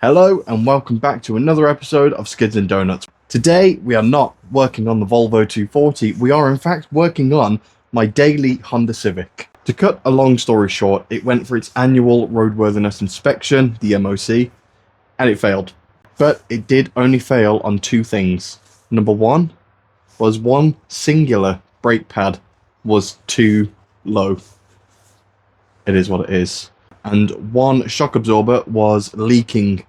Hello and welcome back to another episode of Skids and Donuts. Today we are not working on the Volvo 240, we are in fact working on my daily Honda Civic. To cut a long story short, it went for its annual roadworthiness inspection, the MOC, and it failed. But it did only fail on two things. Number one was one singular brake pad was too low. It is what it is. And one shock absorber was leaking.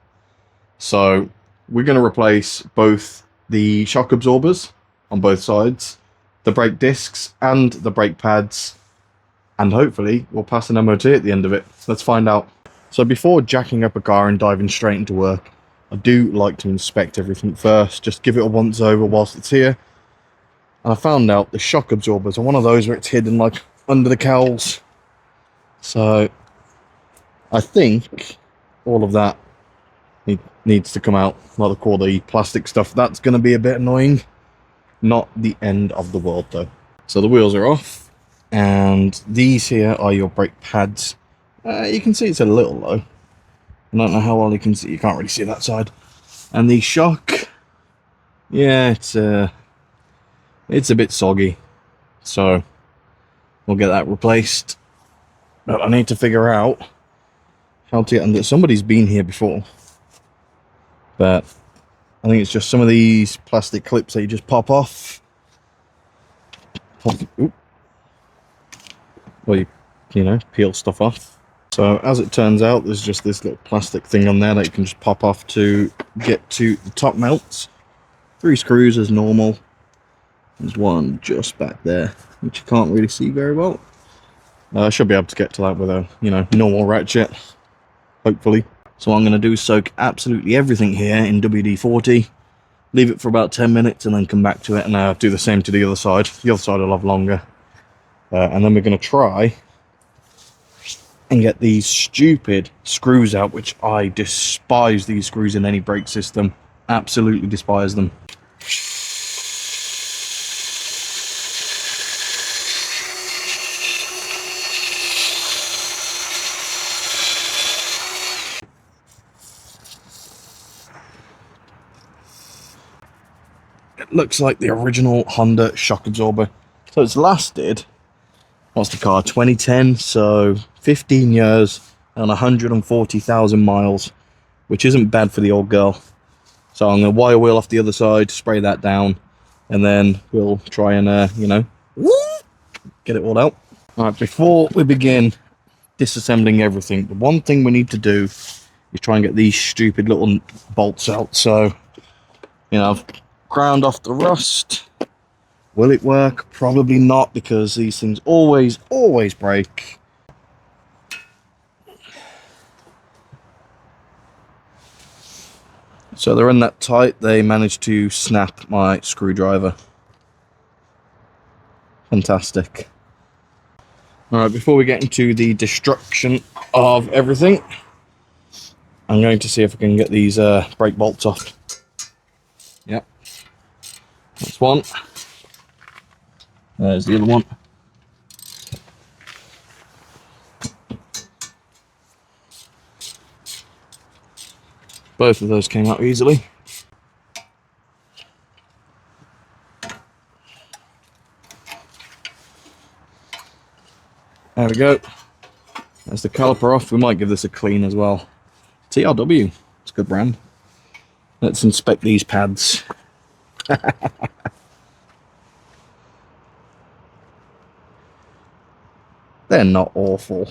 So we're going to replace both the shock absorbers on both sides, the brake discs and the brake pads, and hopefully we'll pass an MOT at the end of it. Let's find out. So before jacking up a car and diving straight into work, I do like to inspect everything first, just give it a once over whilst it's here. And I found out the shock absorbers are one of those where it's hidden like under the cowls. So I think all of that needs to come out, like all the plastic stuff. That's going to be a bit annoying. Not the end of the world though. So the wheels are off, and these here are your brake pads. You can see it's a little low. I don't know how well you can see. You can't really see that side. And the shock, yeah, it's a bit soggy. So we'll get that replaced. But I need to figure out how to get under. Somebody's been here before, but I think it's just some of these plastic clips that you just pop off. Well, you know, peel stuff off. So as it turns out, there's just this little plastic thing on there that you can just pop off to get to the top mounts. 3 screws as normal. There's one just back there, which you can't really see very well. I should be able to get to that with a, normal ratchet, hopefully. So what I'm going to do is soak absolutely everything here in WD-40, leave it for about 10 minutes and then come back to it, and do the same to the other side. The other side will have longer. And then we're going to try and get these stupid screws out, which I despise these screws in any brake system. Absolutely despise them. It looks like the original Honda shock absorber. So it's lasted, what's the car, 2010, so 15 years and 140,000 miles, which isn't bad for the old girl. So I'm going to wire wheel off the other side, spray that down, and then we'll try and, get it all out. Alright, before we begin disassembling everything, the one thing we need to do is try and get these stupid little bolts out. So, I've ground off the rust. Will it work? Probably not, because these things always break. So they're in that tight, they managed to snap my screwdriver. Fantastic. Alright, before we get into the destruction of everything, I'm going to see if I can get these brake bolts off. Yep. That's one. There's the other one. Both of those came out easily. There we go. There's the caliper off. We might give this a clean as well. TRW. It's a good brand. Let's inspect these pads. They're not awful.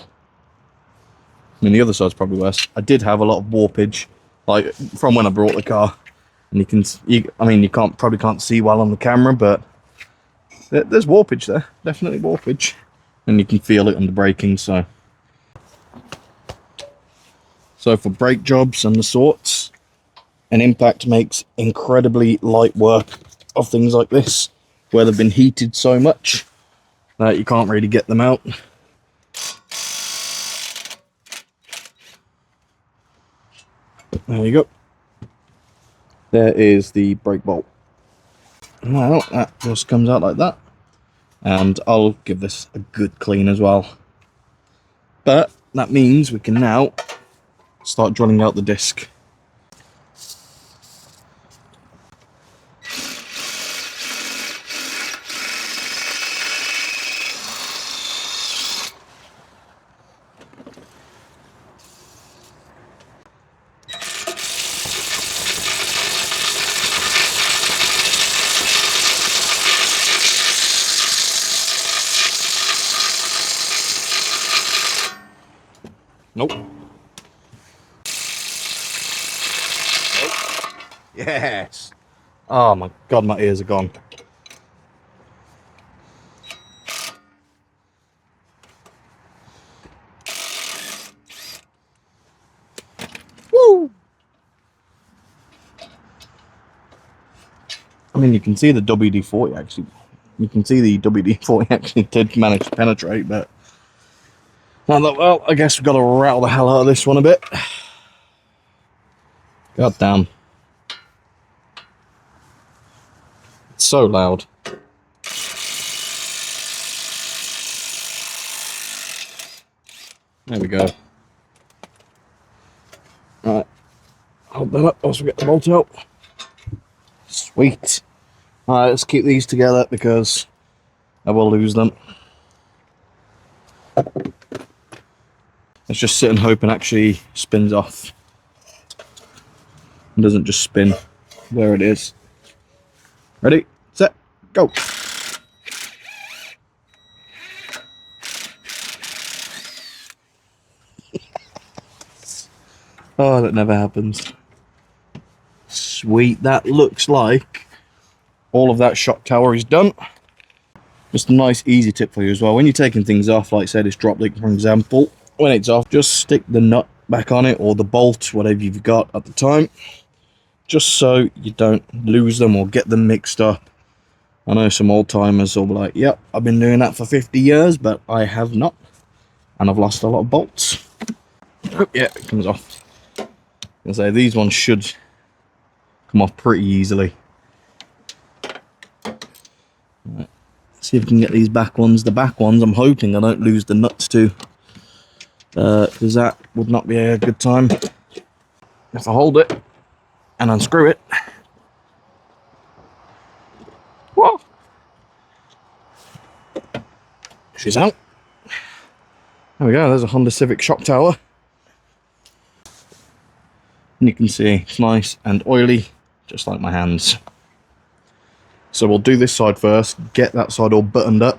I mean, the other side's probably worse. I did have a lot of warpage, like from when I brought the car, and you probably can't see well on the camera, but there's warpage there, definitely warpage, and you can feel it on the braking. So for brake jobs and the sorts, an impact makes incredibly light work of things like this, where they've been heated so much that you can't really get them out. There you go. There is the brake bolt. Well, that just comes out like that. And I'll give this a good clean as well. But that means we can now start drilling out the disc. Nope. Yes. Oh my god, my ears are gone. Woo! I mean, you can see the WD-40 actually. You can see the WD-40 actually did manage to penetrate, but I thought, well, I guess we've got to rattle the hell out of this one a bit. God damn. It's so loud. There we go. Alright. Hold that up whilst we get the bolt out. Sweet. Alright, let's keep these together because I will lose them. Let's just sit and hope it actually spins off. It doesn't just spin. There it is. Ready, set, go. Oh, that never happens. Sweet, that looks like all of that shock tower is done. Just a nice easy tip for you as well. When you're taking things off, like say this drop link for example, when it's off, just stick the nut back on it or the bolt, whatever you've got at the time, just so you don't lose them or get them mixed up. I know some old timers will be like, yep, I've been doing that for 50 years, but I have not. And I've lost a lot of bolts. Oh, yeah, it comes off. I say these ones should come off pretty easily. Right. See if we can get these back ones. The back ones, I'm hoping I don't lose the nuts too, because that would not be a good time. If I hold it and unscrew it, whoa, she's out. There we go. There's a Honda Civic shock tower, and you can see it's nice and oily, just like my hands. So we'll do this side first, get that side all buttoned up,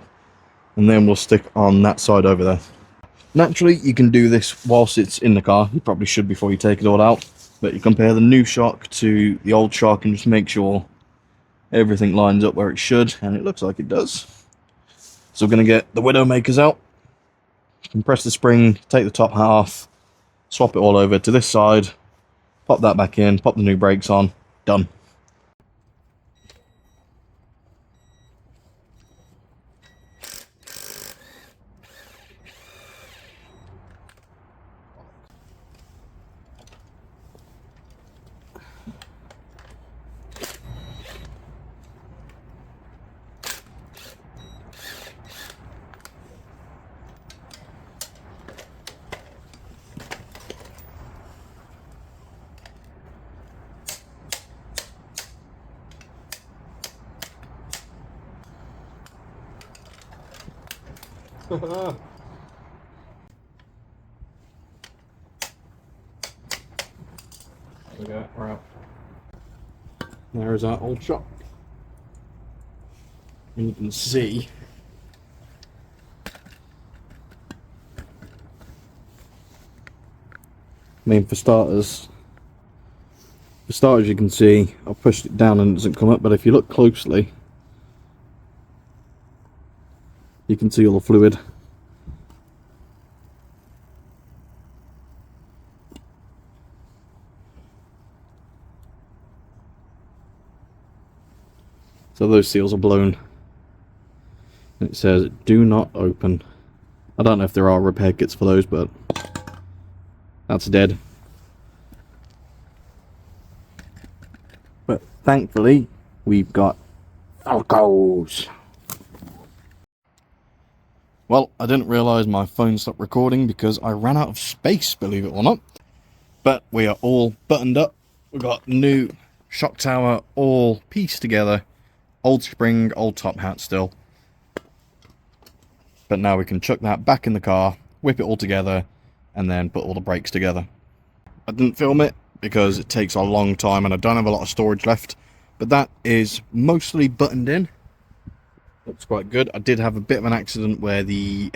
and then we'll stick on that side over there. Naturally, you can do this whilst it's in the car. You probably should before you take it all out. But you compare the new shock to the old shock and just make sure everything lines up where it should, and it looks like it does. So we're going to get the Widowmakers out, compress the spring, take the top half, swap it all over to this side, pop that back in, pop the new brakes on, done. There we go, we're out. There's our old shock. And you can see for starters you can see I pushed it down and it doesn't come up, but if you look closely you can see all the fluid. So those seals are blown. And it says, do not open. I don't know if there are repair kits for those, but that's dead. But thankfully, we've got Falcos. Well, I didn't realise my phone stopped recording because I ran out of space, believe it or not. But we are all buttoned up. We've got new shock tower all pieced together. Old spring, old top hat still. But now we can chuck that back in the car, whip it all together, and then put all the brakes together. I didn't film it because it takes a long time and I don't have a lot of storage left. But that is mostly buttoned in. Looks quite good. I did have a bit of an accident where the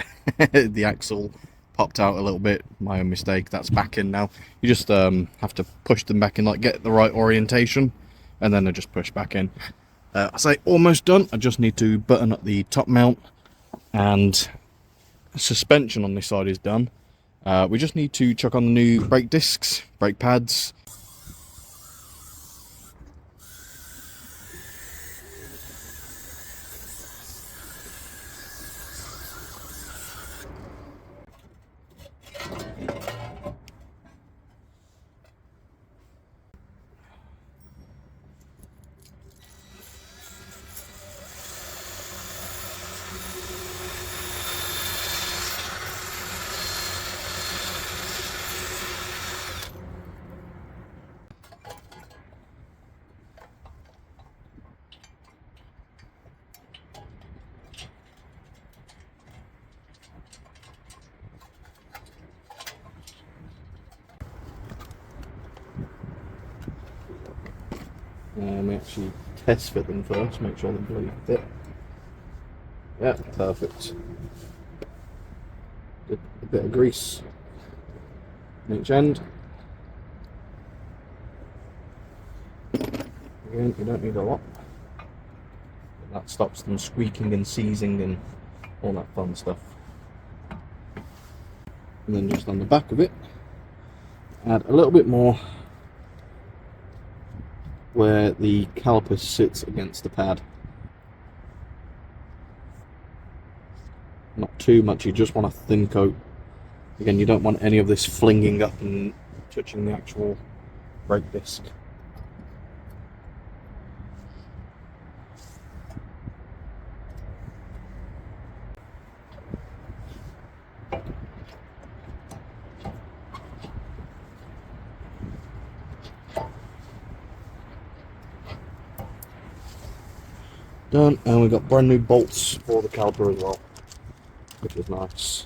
the axle popped out a little bit. My own mistake. That's back in now. You just have to push them back in, like get the right orientation, and then they just push back in. I say almost done. I just need to button up the top mount, and suspension on this side is done. We just need to chuck on the new brake discs, brake pads. We actually test fit them first, make sure they bloody fit. Yeah, perfect. A bit of grease on each end. Again, you don't need a lot. That stops them squeaking and seizing and all that fun stuff. And then just on the back of it, add a little bit more where the caliper sits against the pad. Not too much, you just want a thin coat. Again, you don't want any of this flinging up and touching the actual brake disc. Done, and we've got brand new bolts for the caliper as well, which is nice.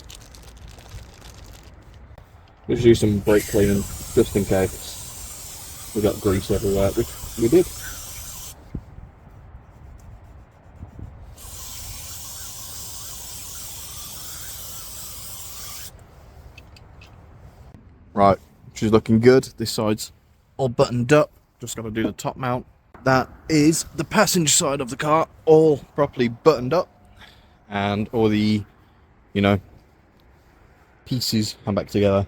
Let's do some brake cleaning just in case we got grease everywhere, which we did. Right, she's looking good. This side's all buttoned up. Just got to do the top mount. That is the passenger side of the car, all properly buttoned up, and all the, you know, pieces come back together.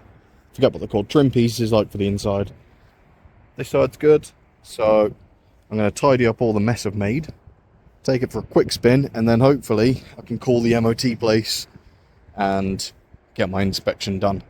Forget what they're called, trim pieces, like for the inside. This side's good, so I'm going to tidy up all the mess I've made, take it for a quick spin, and then hopefully I can call the MOT place and get my inspection done.